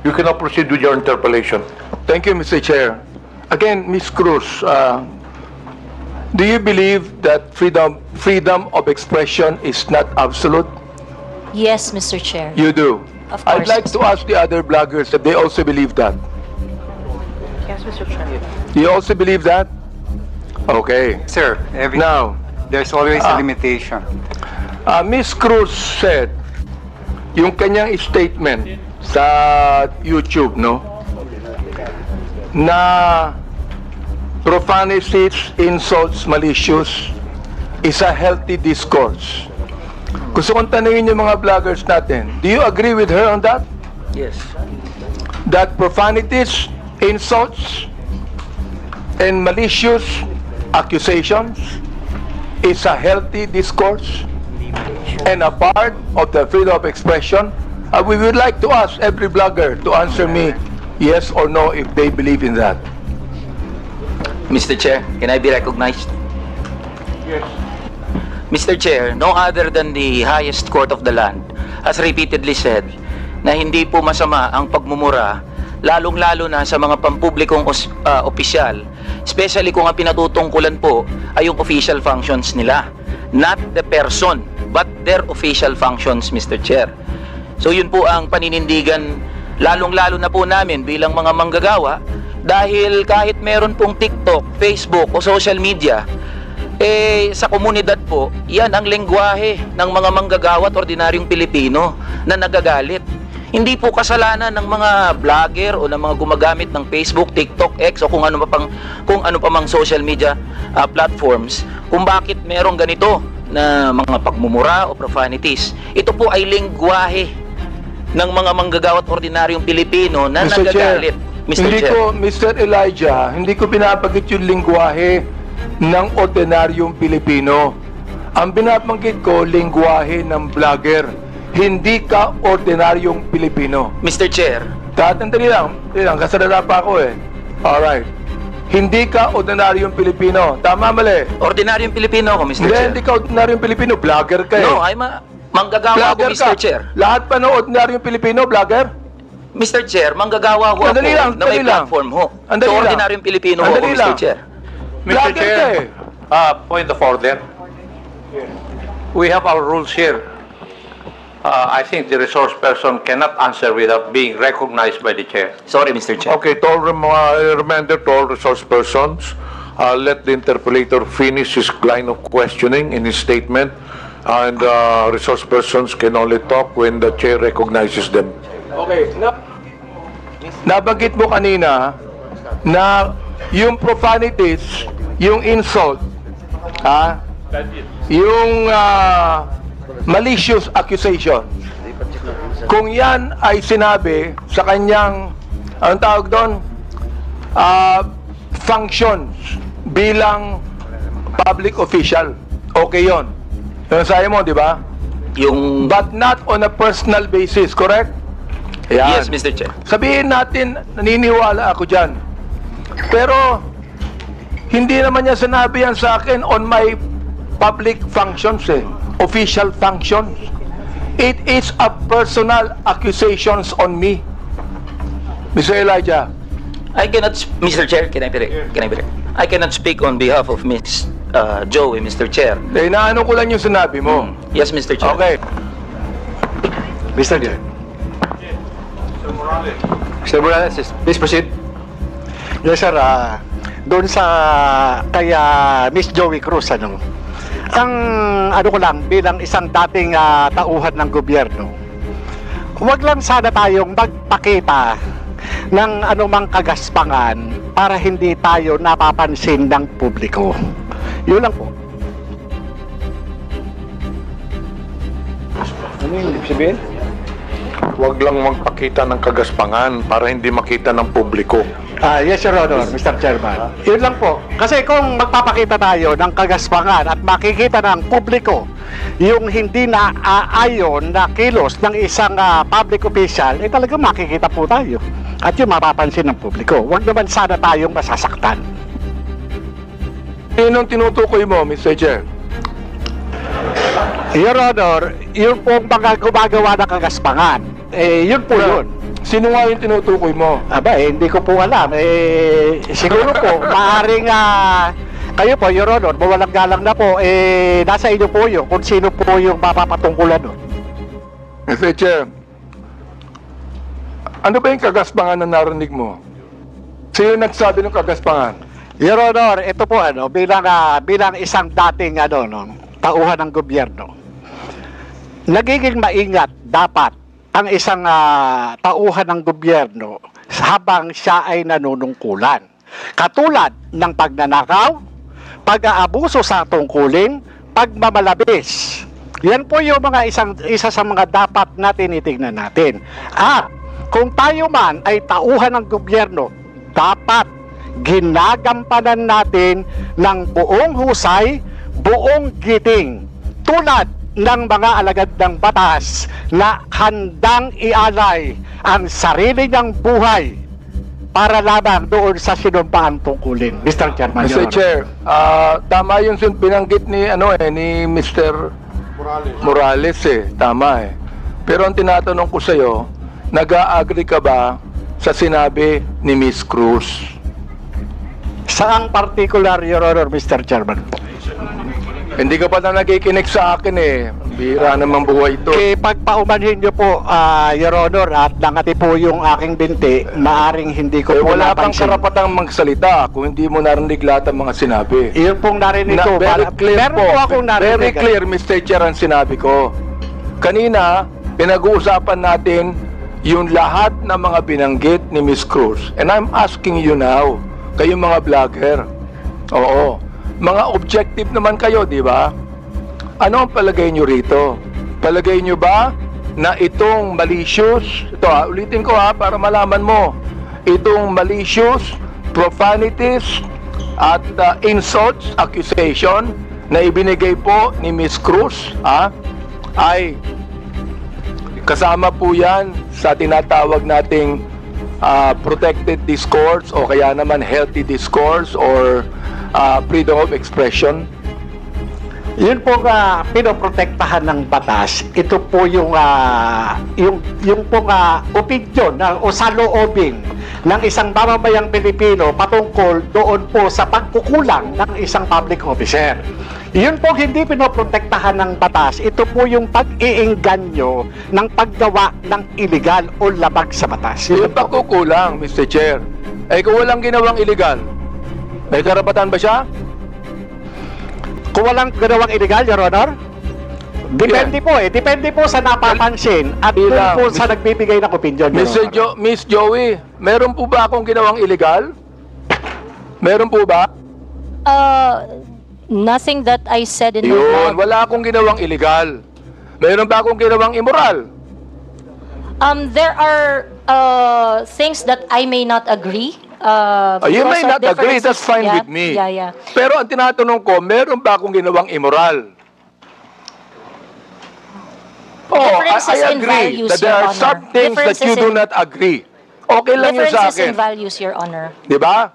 You cannot proceed with your interpellation. Thank you, Mr. Chair. Again, Ms. Cruz, do you believe that freedom of expression is not absolute? Yes, Mr. Chair. You do. Of I'd course, like Mr. to ask the other bloggers if they also believe that. Yes, Mr. Chair. You also believe that? Okay. Sir, Now, there's always a limitation. Ms. Cruz said, yung kanyang statement sa YouTube, no? Na profanities, insults, malicious is a healthy discourse. Gusto kong tanungin yung mga vloggers natin, do you agree with her on that? Yes. That profanities, insults, and malicious accusations is a healthy discourse and a part of the freedom of expression? We would like to ask every blogger to answer me yes or no if they believe in that. Mr. Chair, can I be recognized? Yes. Mr. Chair, no other than the highest court of the land has repeatedly said na hindi po masama ang pagmumura, lalong-lalo na sa mga pampublikong opisyal, especially kung ang pinatutungkulan po ay yung official functions nila. Not the person, but their official functions, Mr. Chair. So yun po ang paninindigan, lalong-lalo na po namin bilang mga manggagawa, dahil kahit meron pong TikTok, Facebook o social media, sa komunidad po, yan ang lengguwahe ng mga manggagawa at ordinaryong Pilipino na nagagalit. Hindi po kasalanan ng mga vlogger o ng mga gumagamit ng Facebook, TikTok, X o kung ano pa mang social media platforms kung bakit merong ganito na mga pagmumura o profanities. Ito po ay lengguwahe ng mga manggagawa at ordinaryong Pilipino na Mr. Chair, nagagalit. Mr. Chair. Mr. Elijah, hindi ko binabanggit yung lingwahe ng ordinaryong Pilipino. Ang binabanggit ko, lingwahe ng vlogger. Hindi ka ordinaryong Pilipino. Mr. Chair. Tatandali lang, kasalala pa ako eh. Alright. Hindi ka ordinaryong Pilipino. Tama, mali? Ordinaryong Pilipino ako, Mr. Hindi, Chair. hindi ka ordinaryong Pilipino. Vlogger ka eh. No, I'm a manggagawa ako, Vlogger Mr. ka. Chair. Lahat pa ng ordinaryong Pilipino, vlogger? Mr. Chair, manggagawa ho ako Andali lang, na may andali lang. platform ho. Andali So, lang. ordinaryong Pilipino ho ako, Andali Mr. lang. Chair. Mr. Vlogger ka Chair, eh. point of order. We have our rules here. I think the resource person cannot answer without being recognized by the chair. Sorry, Mr. Chair. Okay, to all reminder to all resource persons, let the interpellator finish his line of questioning in his statement, and resource persons can only talk when the chair recognizes them. Okay. Nabanggit mo kanina na yung profanities, yung insult, yung malicious accusation, kung yan ay sinabi sa kanyang, anong tawag doon, functions bilang public official, okay yon. Yung sabi mo, di ba? Yung... But not on a personal basis, correct? Yes, Mr. Chair. Sabihin natin, naniniwala ako dyan. Pero, hindi naman niya sinabi yan sa akin on my public functions official functions. It is a personal accusations on me. Mr. Elijah. Mr. Chair, can I be I cannot speak on behalf of Ms. Joey, Mr. Chair. Inaano ko lang yung sinabi mo. Yes, Mr. Chair. Okay. Mr. Chair. Mr. Morales, please proceed. Yes, sir. Doon sa kay Miss Joey Cruz, ang ko lang bilang isang dating tauhan ng gobyerno, huwag lang sana tayong magpakita ng anumang kagaspangan para hindi tayo napapansin ng publiko. Yun lang po. Ano yung ibig sabihin? Huwag lang magpakita ng kagaspangan para hindi makita ng publiko. Yes, Your Honor, Mr. Chairman. Yun lang po. Kasi kung magpapakita tayo ng kagaspangan at makikita ng publiko yung hindi na ayon na kilos ng isang public official, talaga makikita po tayo. At yung mapapansin ng publiko. Huwag naman sana tayong masasaktan. Yun ang tinutukoy mo, Mr. Chair. Your Honor, yun pong mga gumagawa ng kagaspangan. Yun po yun. Sino nga yung tinutukoy mo? Aba, hindi ko po alam. Siguro po, maaring kayo po, Your Honor, mawalang galang na po, nasa inyo po yun kung sino po yung mapapatungkulan nun. Mr. Chair, ano ba yung kagaspangan na narinig mo? Sino nagsabi ng kagaspangan? Your Honor, ito po bilang isang dating tauhan ng gobyerno. Nagiging maingat dapat ang isang tauhan ng gobyerno habang siya ay nanunungkulan. Katulad ng pagnanakaw, pag-aabuso sa tungkulin, pagmamalabis. Yan po yung isa sa mga dapat na tinitingnan natin. At kung tayo man ay tauhan ng gobyerno, dapat ginagampanan natin ng buong husay, buong giting, tulad ng mga alagad ng batas na handang ialay ang sarili niyang buhay para lamang doon sa sinumpaang tungkulin. Mr. Chairman, Your Mr. Honor. Chair, tama yung binanggit ni Mr. Morales tama Pero ang tinatanong ko sa iyo, nag-a-agree ka ba sa sinabi ni Miss Cruz? Saang particular, Your Honor, Mr. Chairman? Hindi ka pa na nakikinig sa akin Bira namang buhay ito. Pagpaumanhin niyo po, Your Honor, at nangati po yung aking binti, maaring hindi ko po Wala pang napansin. karapatang magsalita kung hindi mo narinig lahat ang mga sinabi. Yun pong narinig ko. Very clear Meron po. po akong narinig. Very clear, Mr. Chair, ang sinabi ko. Kanina, pinag-uusapan natin yung lahat ng mga binanggit ni Miss Cruz. And I'm asking you now, kayong mga vlogger. Oo. Mga objective naman kayo, di ba? Ano ang palagay nyo rito? Palagay nyo ba na itong malicious, ulitin ko para malaman mo, itong malicious, profanities, at insults, accusation na ibinigay po ni Miss Cruz, ay kasama po yan sa tinatawag nating protected discourse o kaya naman healthy discourse or freedom of expression. Yun po pinoprotektahan ng batas. Ito po yung opinion o saloobin ng isang mamamayang Pilipino patungkol doon po sa pagkukulang ng isang public officer. Yun po hindi pinoprotektahan ng batas. Ito po yung pag-iingganyo ng paggawa ng illegal o labag sa batas. Yung pagkukulang, Mr. Chair, kung walang ginawang illegal, may karapatan ba siya? Kung walang ginawang illegal, Your Honor, depende po Depende po sa napapansin at kung Bilang- po sa nagbibigay ng opinion, Your Honor. Miss Joey, meron po ba akong ginawang illegal? Meron po ba? Nothing that I said in my Yun, blog. wala akong ginawang illegal. Meron ba akong ginawang immoral? There are things that I may not agree. You may because of not agree, differences. that's fine Yeah, with me. Yeah. Pero ang tinatanong ko, meron ba akong ginawang immoral? Differences I in agree values, that there Your are some Honor. things that you Differences do in- not agree. Okay lang yun sa Differences in akin. values, Your Honor. Di ba?